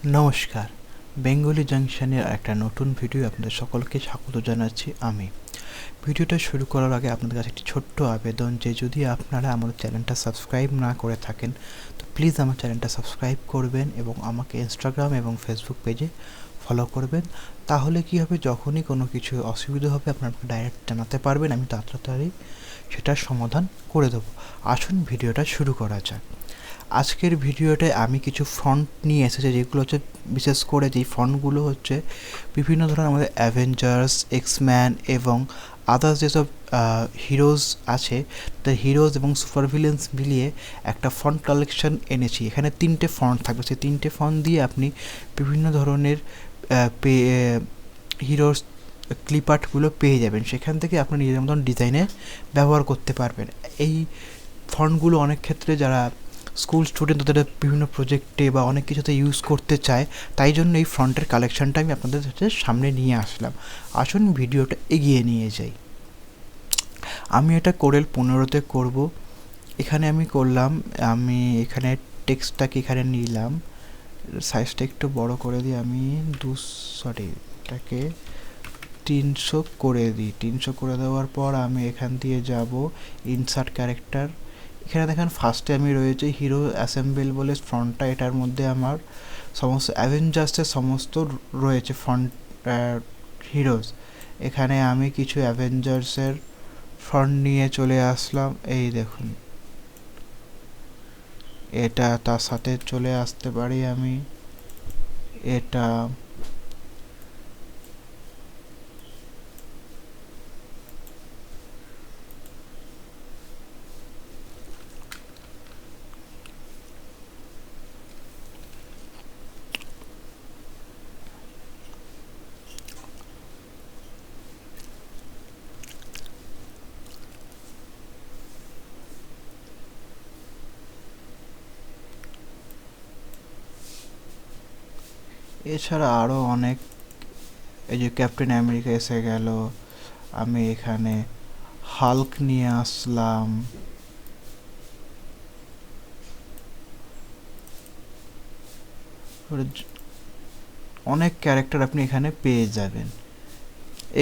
নমস্কার, বেঙ্গলি জাংশনের একটা নতুন ভিডিও আপনাদের সকলকে স্বাগত জানাচ্ছি আমি। ভিডিওটা শুরু করার আগে আপনাদের কাছে একটি ছোট্ট আবেদন যে যদি আপনারা আমাদের চ্যানেলটা সাবস্ক্রাইব না করে থাকেন তো প্লিজ আমার চ্যানেলটা সাবস্ক্রাইব করবেন এবং আমাকে ইনস্টাগ্রাম এবং ফেসবুক পেজে ফলো করবেন। তাহলে কি হবে, যখনই কোনো কিছু অসুবিধা হবে আপনারা ডাইরেক্ট জানাতে পারবেন, আমি তাড়াতাড়ি সেটার সমাধান করে দেবো। আসুন ভিডিওটা শুরু করা যাক। আজকের ভিডিওটায় আমি কিছু ফন্ট নিয়ে এসেছি, যেগুলো হচ্ছে বিশেষ করে যেই ফন্টগুলো হচ্ছে বিভিন্ন ধরনের আমাদের অ্যাভেঞ্জার্স, এক্সম্যান এবং আদার্স যেসব হিরোজ আছে, তার হিরোজ এবং সুপার ভিলেন্স মিলিয়ে একটা ফন্ট কালেকশন এনেছি। এখানে 3টে ফন্ট থাকবে, সেই 3টে ফন্ট দিয়ে আপনি বিভিন্ন ধরনের হিরোর ক্লিপ আর্টগুলো পেয়ে যাবেন। সেখান থেকে আপনি নিজের মতন ডিজাইনে ব্যবহার করতে পারবেন। এই ফন্টগুলো অনেক ক্ষেত্রে যারা স্কুল স্টুডেন্ট তাদের বিভিন্ন প্রজেক্টে বা অনেক কিছুতে ইউজ করতে চায়, তাই জন্য এই ফন্টের কালেকশানটা আমি আপনাদের সামনে নিয়ে আসলাম। আসুন ভিডিওটা এগিয়ে নিয়ে যাই। আমি এটা কোরেল 15-তে করব। এখানে আমি করলাম, আমি এখানে টেক্সটটাকে এখানে নিলাম, সাইজটা একটু বড় করে দিই, আমি এটাকে 300 করে দিই। 300 করে দেওয়ার পর আমি এখান দিয়ে যাব ইনসার্ট ক্যারেক্টার। এখানে দেখেন ফার্স্টে আমি রয়েছে হিরো অ্যাসেম্বল বলে ফ্রন্টটা, এটার মধ্যে আমার সমস্ত অ্যাভেঞ্জার্সের সমস্ত রয়েছে ফ্রন্ট হিরোজ। এখানে আমি কিছু অ্যাভেঞ্জার্সের ফ্রন্ট নিয়ে চলে আসলাম, এই দেখুন এটা, তার সাথে চলে আসতে পারি আমি এটা, এছাড়া আরও অনেক, এই যে ক্যাপ্টেন আমেরিকা এসে গেল, আমি এখানে হাল্ক নিয়ে আসলাম, অনেক ক্যারেক্টার আপনি এখানে পেয়ে যাবেন।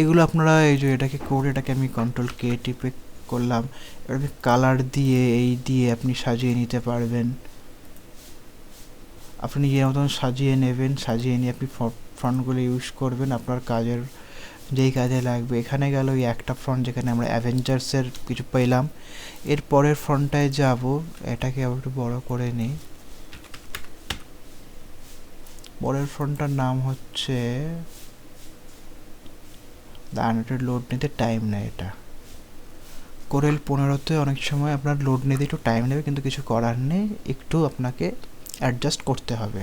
এগুলো আপনারা এই যে এটাকে করে, এটাকে আমি কন্ট্রোল কে টিপে করলাম, এটাকে কালার দিয়ে এই দিয়ে আপনি সাজিয়ে নিতে পারবেন। আপনি নিজের মতন সাজিয়ে নেবেন, সাজিয়ে নিয়ে আপনি ফন্টগুলো ইউজ করবেন আপনার কাজের, যেই কাজে লাগবে। এখানে গেল ওই একটা ফ্রন্ট যেখানে আমরা অ্যাভেঞ্জার্সের কিছু পেলাম। এর পরের ফ্রন্টটায় যাব, এটাকে আবার একটু বড় করে নিই। পরের ফ্রন্টটার নাম হচ্ছে, দাঁড়ানোটা লোড নিতে টাইম নেয়, এটা কোরেল 15-তে অনেক সময় আপনার লোড নিতে একটু টাইম নেবে, কিন্তু কিছু করার নেই, একটু আপনাকে অ্যাডজাস্ট করতে হবে।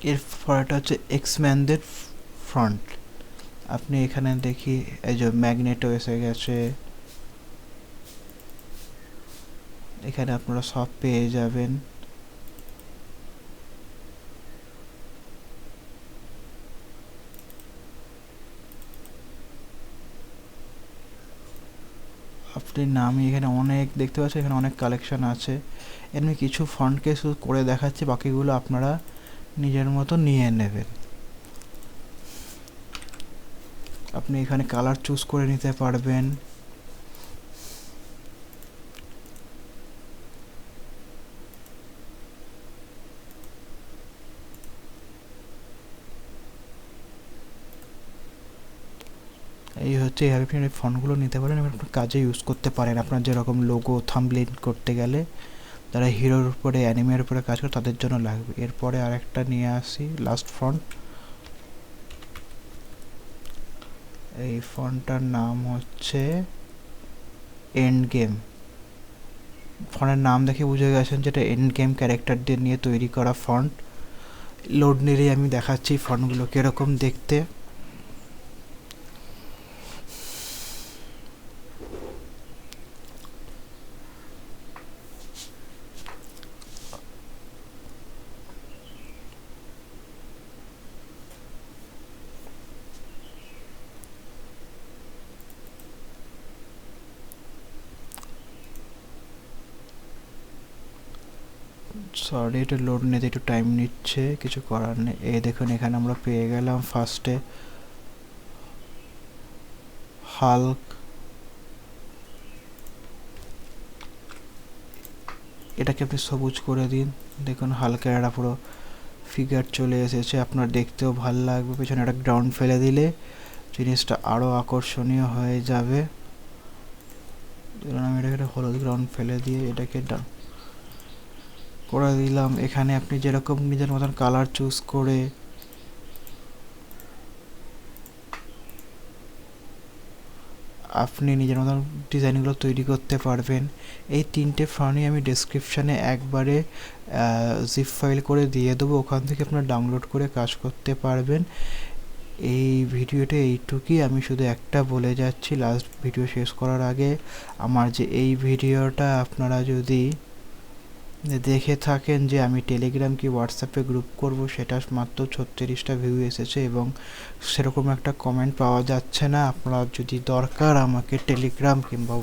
এর পরেটা হচ্ছে এক্সম্যানদের ফ্রন্ট। আপনি এখানে দেখি এই যে ম্যাগনেটো এসে গেছে, এখানে আপনারা সব পেয়ে যাবেন। আপনি নামই এখানে অনেক দেখতে পাচ্ছেন, এখানে অনেক কালেকশন আছে। এমনি কিছু ফন্টকে শুধু করে দেখাচ্ছি, বাকিগুলো আপনারা নিজের মতো নিয়ে নেবেন। আপনি এখানে কালার চুজ করে নিতে পারবেন। এই হচ্ছে, এইভাবে আপনি ফন্টগুলো নিতে পারেন এবং আপনার কাজে ইউজ করতে পারেন। আপনার যেরকম লোগো থাম্বনেইল করতে গেলে, যারা হিরোর উপরে অ্যানিমের উপরে কাজ করে তাদের জন্য লাগবে। এরপরে আরেকটা নিয়ে আসি, লাস্ট ফন্ট। এই ফন্টটার নাম হচ্ছে এন্ড গেম। ফন্টের নাম দেখে বুঝে গেছেন যেটা এন্ড গেম ক্যারেক্টারদের নিয়ে তৈরি করা ফন্ট। লোড নিলেই আমি দেখাচ্ছি ফন্টগুলো কীরকম দেখতে। সরি, এটা লোড নিতে একটু টাইম নিচ্ছে, কিছু করার নেই। এই দেখুন এখানে আমরা পেয়ে গেলাম ফার্স্টে হাল্ক। এটাকে আপনি সবুজ করে দিন, দেখুন হালকা একটা পুরো ফিগার চলে এসেছে, আপনার দেখতেও ভাল লাগবে। পেছনে একটা গ্রাউন্ড ফেলে দিলে জিনিসটা আরও আকর্ষণীয় হয়ে যাবে। আমি এটাকে একটা হলুদ গ্রাউন্ড ফেলে দিয়ে এটাকে করে দিলাম। এখানে আপনি যেরকম নিজের মতন কালার চুজ করে আপনি নিজের মতন ডিজাইনগুলো তৈরি করতে পারবেন। এই 3টে ফন্টই আমি ডেসক্রিপশানে একবারে জিপ ফাইল করে দিয়ে দেবো, ওখান থেকে আপনারা ডাউনলোড করে কাজ করতে পারবেন। এই ভিডিওতে এইটুকুই, আমি শুধু একটা বলে যাচ্ছি লাস্ট ভিডিও শেষ করার আগে, আমার যে এই ভিডিওটা আপনারা যদি দেখে থাকেন যে আমি টেলিগ্রাম কি হোয়াটসঅ্যাপে গ্রুপ করব, সেটা মাত্র 36টা ভিউ এসেছে এবং সেরকম একটা কমেন্ট পাওয়া যাচ্ছে না। আপনারা যদি দরকার আমাকে টেলিগ্রাম কিংবা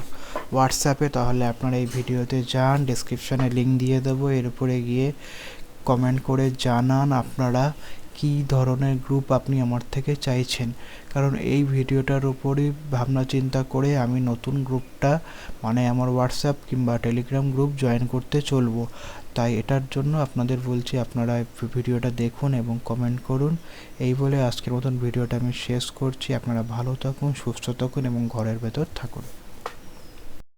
হোয়াটসঅ্যাপে, তাহলে আপনারা এই ভিডিওতে যান, ডেসক্রিপশানে লিঙ্ক দিয়ে দেবো, এর উপরে গিয়ে কমেন্ট করে জানান আপনারা কী ধরনের গ্রুপ আপনি আমার থেকে চাইছেন। কারণ এই ভিডিওটার উপরই ভাবনা চিন্তা করে আমি নতুন গ্রুপটা মানে আমার হোয়াটসঅ্যাপ কিংবা টেলিগ্রাম গ্রুপ জয়েন করতে চলবো। তাই এটার জন্য আপনাদের বলছি আপনারা ভিডিওটা দেখুন এবং কমেন্ট করুন। এই বলে আজকের মতন ভিডিওটা আমি শেষ করছি। আপনারা ভালো থাকুন, সুস্থ থাকুন এবং ঘরের ভেতর থাকুন।